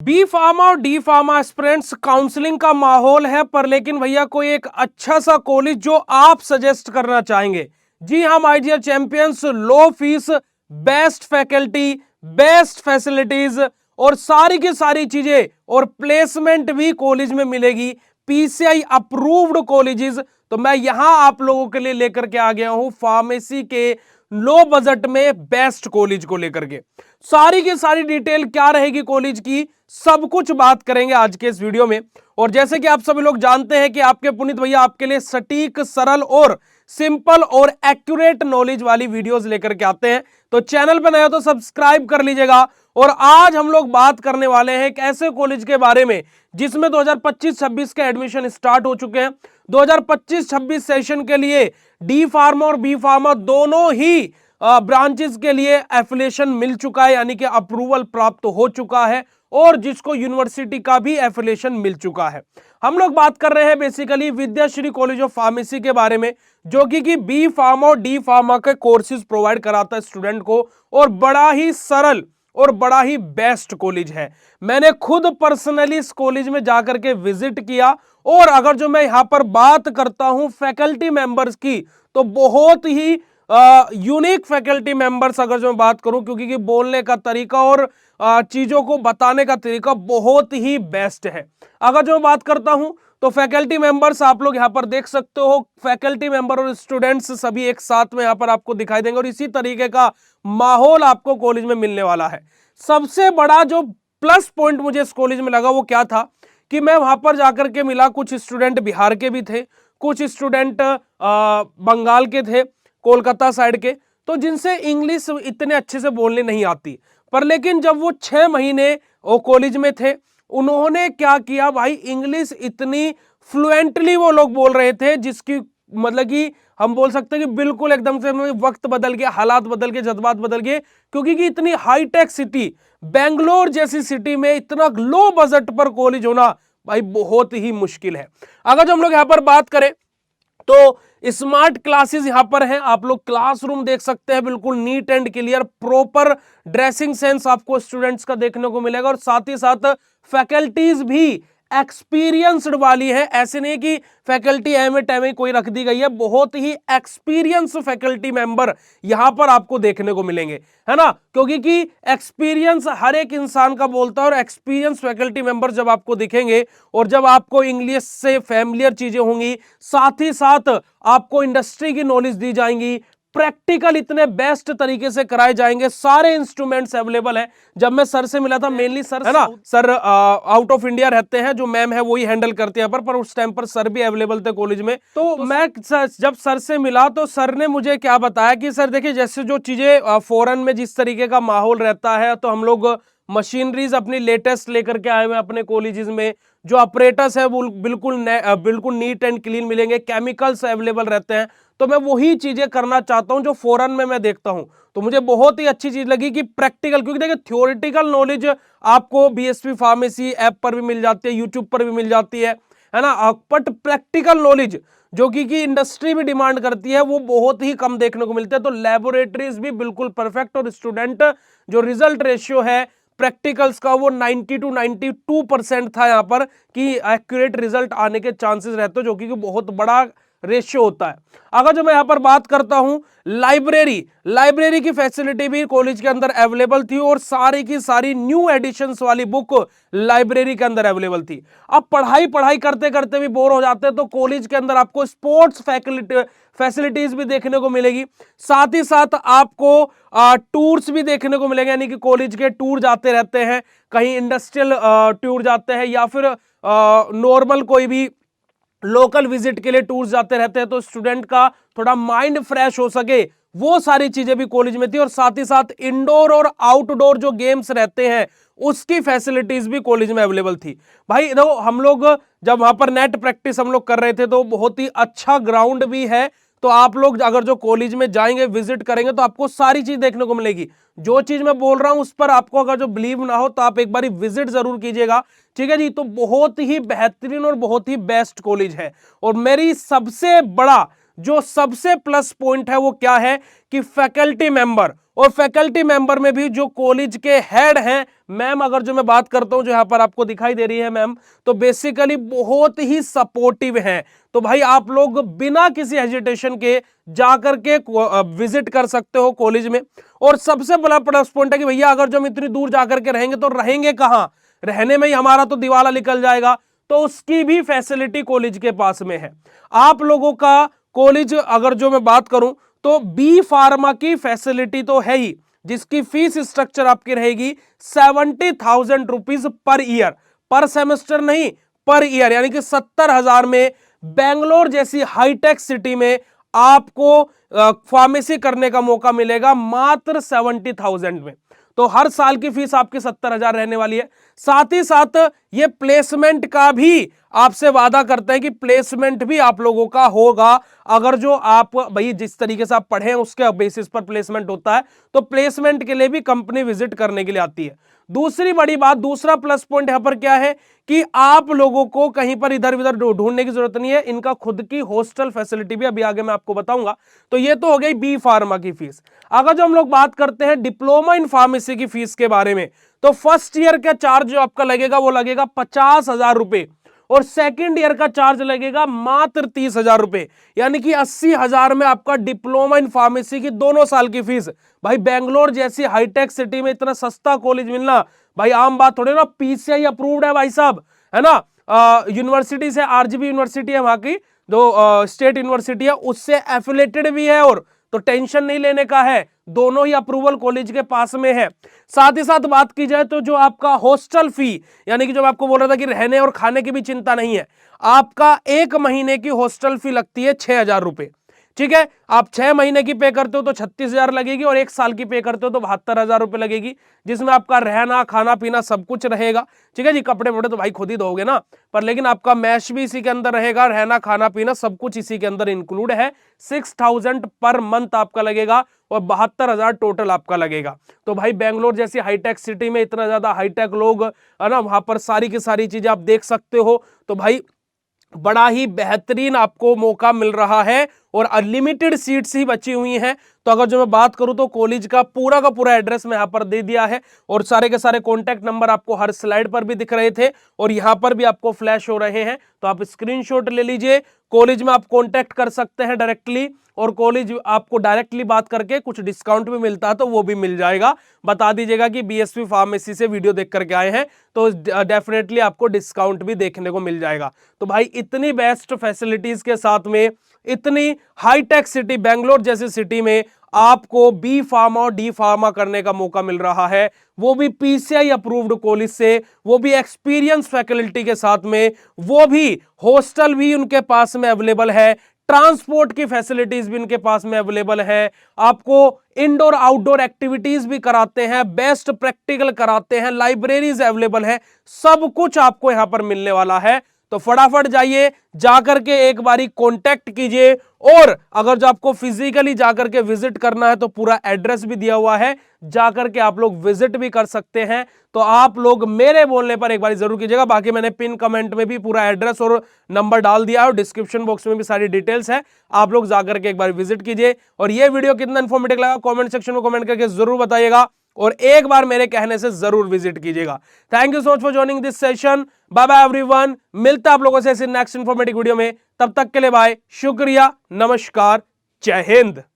B pharma और D pharma aspirants counselling का माहौल है, पर लेकिन भैया कोई एक अच्छा सा कॉलेज जो आप सजेस्ट करना चाहेंगे। जी हाँ my dear champions, low fees, best faculty, best facilities और सारी की सारी चीजें और प्लेसमेंट भी कॉलेज में मिलेगी, पीसीआई अप्रूव्ड कॉलेजेस। तो मैं यहां आप लोगों के लिए लेकर के आ गया हूं फार्मेसी के लो बजट में बेस्ट कॉलेज को लेकर के। सारी की सारी डिटेल क्या रहेगी कॉलेज की, सब कुछ बात करेंगे आज के इस वीडियो में। और जैसे कि आप सभी लोग जानते हैं कि आपके पुनीत भैया आपके लिए सटीक, सरल और सिंपल और एक्यूरेट नॉलेज वाली वीडियोस लेकर के आते हैं। तो चैनल पर नए हो तो सब्सक्राइब कर लीजिएगा। और आज हम लोग बात करने वाले हैं एक ऐसे कॉलेज के बारे में जिसमें 2025-26 के एडमिशन स्टार्ट हो चुके हैं। 2025-26 सेशन के लिए डी फार्मा और बी फार्मा दोनों ही ब्रांचेस के लिए एफिलिएशन मिल चुका है, यानी कि अप्रूवल प्राप्त हो चुका है, और जिसको यूनिवर्सिटी का भी एफिलिएशन मिल चुका है। हम लोग बात कर रहे हैं basically Vidyashree college of pharmacy के बारे में, जो कि बी फार्मा और डी फार्मा के कोर्सेज प्रोवाइड कराता है स्टूडेंट को, और बड़ा ही सरल और बड़ा ही बेस्ट कॉलेज है। मैंने खुद पर्सनली इस कॉलेज में जाकर के विजिट किया, और अगर जो मैं यहां पर बात करता हूं फैकल्टी मेंबर्स की, तो बहुत ही यूनिक फैकल्टी मेंबर्स अगर जो मैं बात करूं, क्योंकि बोलने का तरीका और चीजों को बताने का तरीका बहुत ही बेस्ट है। अगर जो मैं बात करता हूं तो फैकल्टी मेंबर्स आप लोग यहां पर देख सकते हो, फैकल्टी मेंबर और स्टूडेंट्स सभी एक साथ में यहां पर आपको दिखाई देंगे, और इसी तरीके का माहौल आपको कॉलेज में मिलने वाला है। सबसे बड़ा जो प्लस पॉइंट मुझे इस कॉलेज में लगा वो क्या था कि मैं वहां पर जाकर के मिला, कुछ स्टूडेंट बिहार के भी थे, कुछ स्टूडेंट बंगाल के थे, कोलकाता साइड के, तो जिनसे इंग्लिश इतने अच्छे से बोलने नहीं आती। पर लेकिन जब वो 6 महीने वो कॉलेज में थे, उन्होंने क्या किया भाई, इंग्लिश इतनी फ्लुएंटली वो लोग बोल रहे थे, जिसकी मतलब कि हम बोल सकते हैं कि बिल्कुल एकदम से वक्त बदल गया, हालात बदल गए, जज्बात बदल गए, क्योंकि कि इतनी हाईटेक सिटी, बेंगलोर जैसी सिटी में इतना लो बजट पर कॉलेज होना भाई बहुत ही मुश्किल है। अगर जो हम लोग यहां पर बात करें तो स्मार्ट क्लासेस यहां पर हैं, आप लोग क्लासरूम देख सकते हैं, बिल्कुल neat and clear, proper dressing sense आपको स्टूडेंट्स का देखने को मिलेगा, और साथ ही साथ फैकल्टीज भी एक्सपीरियंस्ड वाली है। ऐसे नहीं कि फैकल्टी एम कोई रख दी गई है, बहुत ही एक्सपीरियंस फैकल्टी मेंबर यहां पर आपको देखने को मिलेंगे, है ना, क्योंकि कि एक्सपीरियंस हर एक इंसान का बोलता है, और एक्सपीरियंस फैकल्टी मेंबर जब आपको दिखेंगे और जब आपको इंग्लिश से फैमिलियर चीजें होंगी, साथ ही साथ आपको इंडस्ट्री की नॉलेज दी जाएंगी, प्रैक्टिकल इतने बेस्ट तरीके से कराए जाएंगे, सारे इंस्ट्रूमेंट्स अवेलेबल हैं। जब मैं सर से मिला था, मेनली सर है ना, सर आउट ऑफ इंडिया रहते हैं, जो मैम है वही हैंडल करते हैं पर उस टाइम पर सर भी अवेलेबल थे कॉलेज में। तो मैं जब सर से मिला तो सर ने मुझे क्या बताया कि सर देखिए, जैसे जो चीजें फॉरेन में जिस तरीके का माहौल रहता है, तो हम लोग मशीनरीज अपनी लेटेस्ट लेकर के आए हुए अपने कॉलेजेस में, जो ऑपरेटर्स है वो बिल्कुल नीट एंड क्लीन मिलेंगे, केमिकल्स अवेलेबल रहते हैं। तो मैं वही चीजें करना चाहता हूं जो फॉरेन में मैं देखता हूं। तो मुझे बहुत ही अच्छी चीज लगी कि प्रैक्टिकल, क्योंकि देखिए थ्योरेटिकल नॉलेज आपको बीएसपी फार्मेसी ऐप पर भी मिल जाती है, यूट्यूब पर भी मिल जाती है ना, बट प्रैक्टिकल नॉलेज जो कि इंडस्ट्री भी डिमांड करती है, वो बहुत ही कम देखने को मिलते हैं। तो लेबोरेटरीज भी बिल्कुल परफेक्ट, और स्टूडेंट जो रिजल्ट रेशियो है प्रैक्टिकल्स का वो 90 to 92% था यहाँ पर, कि एक्यूरेट रिजल्ट आने के चांसेस रहते हैं, जो कि बहुत बड़ा रेशियो होता है। अगर जो मैं यहां पर बात करता हूं लाइब्रेरी की फैसिलिटी भी कॉलेज के अंदर अवेलेबल थी, और सारी की सारी न्यू एडिशंस वाली बुक लाइब्रेरी के अंदर अवेलेबल थी। अब पढ़ाई करते करते भी बोर हो जाते हैं, तो कॉलेज के अंदर आपको स्पोर्ट्स फैसिलिटीज भी देखने को मिलेगी, साथ ही साथ आपको टूर्स भी देखने को मिलेंगे, यानी कि कॉलेज के टूर जाते रहते हैं, कहीं इंडस्ट्रियल टूर जाते हैं, या फिर नॉर्मल कोई भी लोकल विजिट के लिए टूर्स जाते रहते हैं, तो स्टूडेंट का थोड़ा माइंड फ्रेश हो सके, वो सारी चीजें भी कॉलेज में थी। और साथ ही साथ इंडोर और आउटडोर जो गेम्स रहते हैं उसकी फैसिलिटीज भी कॉलेज में अवेलेबल थी। भाई देखो, हम लोग जब वहां पर नेट प्रैक्टिस हम लोग कर रहे थे, तो बहुत ही अच्छा ग्राउंड भी है। तो आप लोग अगर जो कॉलेज में जाएंगे, विजिट करेंगे, तो आपको सारी चीज देखने को मिलेगी। जो चीज मैं बोल रहा हूं उस पर आपको अगर जो बिलीव ना हो, तो आप एक बार विजिट जरूर कीजिएगा, ठीक है जी। तो बहुत ही बेहतरीन और बहुत ही बेस्ट कॉलेज है। और मेरी सबसे बड़ा जो सबसे प्लस पॉइंट है वो क्या है कि फैकल्टी मेंबर और फैकल्टी मेंबर में भी जो कॉलेज के हेड हैं, मैम अगर जो मैं बात करता हूं, जो यहां पर आपको दिखाई दे रही है मैम, तो बेसिकली बहुत ही सपोर्टिव है। तो भाई आप लोग बिना किसी हेजिटेशन के जाकर के विजिट कर सकते हो कॉलेज में। और सबसे बड़ा प्लस पॉइंट है कि भैया अगर जो हम इतनी दूर जाकर के रहेंगे तो रहेंगे कहां, रहने में ही हमारा तो दिवाला निकल जाएगा, तो उसकी भी फैसिलिटी कॉलेज के पास में है। आप लोगों का कॉलेज अगर जो मैं बात करूं तो बी फार्मा की फैसिलिटी तो है ही, जिसकी फीस स्ट्रक्चर आपकी रहेगी 70,000 रुपीज पर ईयर, पर सेमेस्टर नहीं, पर ईयर, यानी कि 70,000 में बेंगलोर जैसी हाईटेक सिटी में आपको फार्मेसी करने का मौका मिलेगा मात्र 70,000 में। तो हर साल की फीस आपकी 70,000 रहने वाली है। साथ ही साथ ये प्लेसमेंट का भी आपसे वादा करते हैं कि प्लेसमेंट भी आप लोगों का होगा। अगर जो आप भाई जिस तरीके से आप पढ़े उसके बेसिस पर प्लेसमेंट होता है, तो प्लेसमेंट के लिए भी कंपनी विजिट करने के लिए आती है। दूसरी बड़ी बात, दूसरा प्लस पॉइंट यहां पर क्या है कि आप लोगों को कहीं पर इधर उधर ढूंढने की जरूरत नहीं है, इनका खुद की हॉस्टल फैसिलिटी भी अभी आगे मैं आपको बताऊंगा। तो ये तो हो गई बी फार्मा की फीस। अगर जो हम लोग बात करते हैं डिप्लोमा इन फार्मेसी की फीस के बारे में, तो फर्स्ट ईयर का चार्ज जो आपका लगेगा वो लगेगा 50,000 रुपए, और सेकेंड ईयर का चार्ज लगेगा मात्र 30,000 रुपए, यानी कि 80,000 में आपका डिप्लोमा इन फार्मेसी की दोनों साल की फीस। भाई बेंगलोर जैसी हाईटेक सिटी में इतना सस्ता कॉलेज मिलना भाई आम बात थोड़ी ना, पीसीआई अप्रूव्ड है भाई साहब, है ना। यूनिवर्सिटी से, आरजीबी यूनिवर्सिटी है वहां की, जो स्टेट यूनिवर्सिटी है उससे एफिलेटेड भी है, और तो टेंशन नहीं लेने का है, दोनों ही अप्रूवल कॉलेज के पास में है। साथ ही साथ बात की जाए तो जो आपका हॉस्टल फी, यानी कि जो मैं आपको बोल रहा था कि रहने और खाने की भी चिंता नहीं है, आपका 1 महीने की हॉस्टल फी लगती है 6,000 रुपए। ठीक है, आप 6 महीने की पे करते हो तो 36,000 लगेगी, और 1 साल की पे करते हो तो 72,000 रुपए लगेगी, जिसमें आपका रहना खाना पीना सब कुछ रहेगा। ठीक है जी, कपड़े वपड़े तो भाई खुद ही दोगे ना, पर लेकिन आपका मैश भी इसी के अंदर रहेगा, रहना खाना पीना सब कुछ इसी के अंदर इंक्लूड है। 6,000 पर मंथ आपका लगेगा, और 72,000 टोटल आपका लगेगा। तो भाई बेंगलोर जैसी हाईटेक सिटी में इतना ज्यादा हाईटेक लोग, है ना, वहां पर सारी की सारी चीजें आप देख सकते हो। तो भाई बड़ा ही बेहतरीन आपको मौका मिल रहा है, और अनलिमिटेड सीट्स ही बची हुई हैं। तो अगर जो मैं बात करूं तो कॉलेज का पूरा एड्रेस मैं यहां पर दे दिया है, और सारे के सारे कॉन्टैक्ट नंबर आपको हर स्लाइड पर भी दिख रहे थे, और यहां पर भी आपको फ्लैश हो रहे हैं। तो आप स्क्रीनशॉट ले लीजिए, कॉलेज में आप कॉन्टैक्ट कर सकते हैं डायरेक्टली, और कॉलेज आपको डायरेक्टली बात करके कुछ डिस्काउंट भी मिलता है तो वो भी मिल जाएगा। बता दीजिएगा कि बीएसवी फार्मेसी से वीडियो देख करके आए हैं, तो डेफिनेटली आपको डिस्काउंट भी देखने को मिल जाएगा। तो भाई इतनी बेस्ट फैसिलिटीज के साथ में, इतनी हाईटेक सिटी बेंगलोर जैसी सिटी में आपको बी फार्मा और डी फार्मा करने का मौका मिल रहा है, वो भी पीसीआई अप्रूव्ड कॉलेज से, वो भी एक्सपीरियंस फैकल्टी के साथ में, वो भी हॉस्टल भी उनके पास में अवेलेबल है, ट्रांसपोर्ट की फैसिलिटीज भी उनके पास में अवेलेबल है, आपको इंडोर आउटडोर एक्टिविटीज भी कराते हैं, बेस्ट प्रैक्टिकल कराते हैं, लाइब्रेरीज अवेलेबल है, सब कुछ आपको यहां पर मिलने वाला है। तो फटाफट जाइए, जाकर के एक बारी कांटेक्ट कीजिए, और अगर जो आपको फिजिकली जाकर के विजिट करना है तो पूरा एड्रेस भी दिया हुआ है, जाकर के आप लोग विजिट भी कर सकते हैं। तो आप लोग मेरे बोलने पर एक बार जरूर कीजिएगा। बाकी मैंने पिन कमेंट में भी पूरा एड्रेस और नंबर डाल दिया है, और डिस्क्रिप्शन बॉक्स में भी सारी डिटेल्स है, आप लोग जाकर के एक बार विजिट कीजिए। और ये वीडियो कितना इन्फॉर्मेटिव लगा कमेंट सेक्शन में कमेंट करके जरूर बताइएगा, और एक बार मेरे कहने से जरूर विजिट कीजिएगा। Thank you so much for joining this session. Bye bye everyone, मिलता है आप लोगों से नेक्स्ट इन्फॉर्मेटिव वीडियो में, तब तक के लिए बाय, शुक्रिया, नमस्कार, जय हिंद।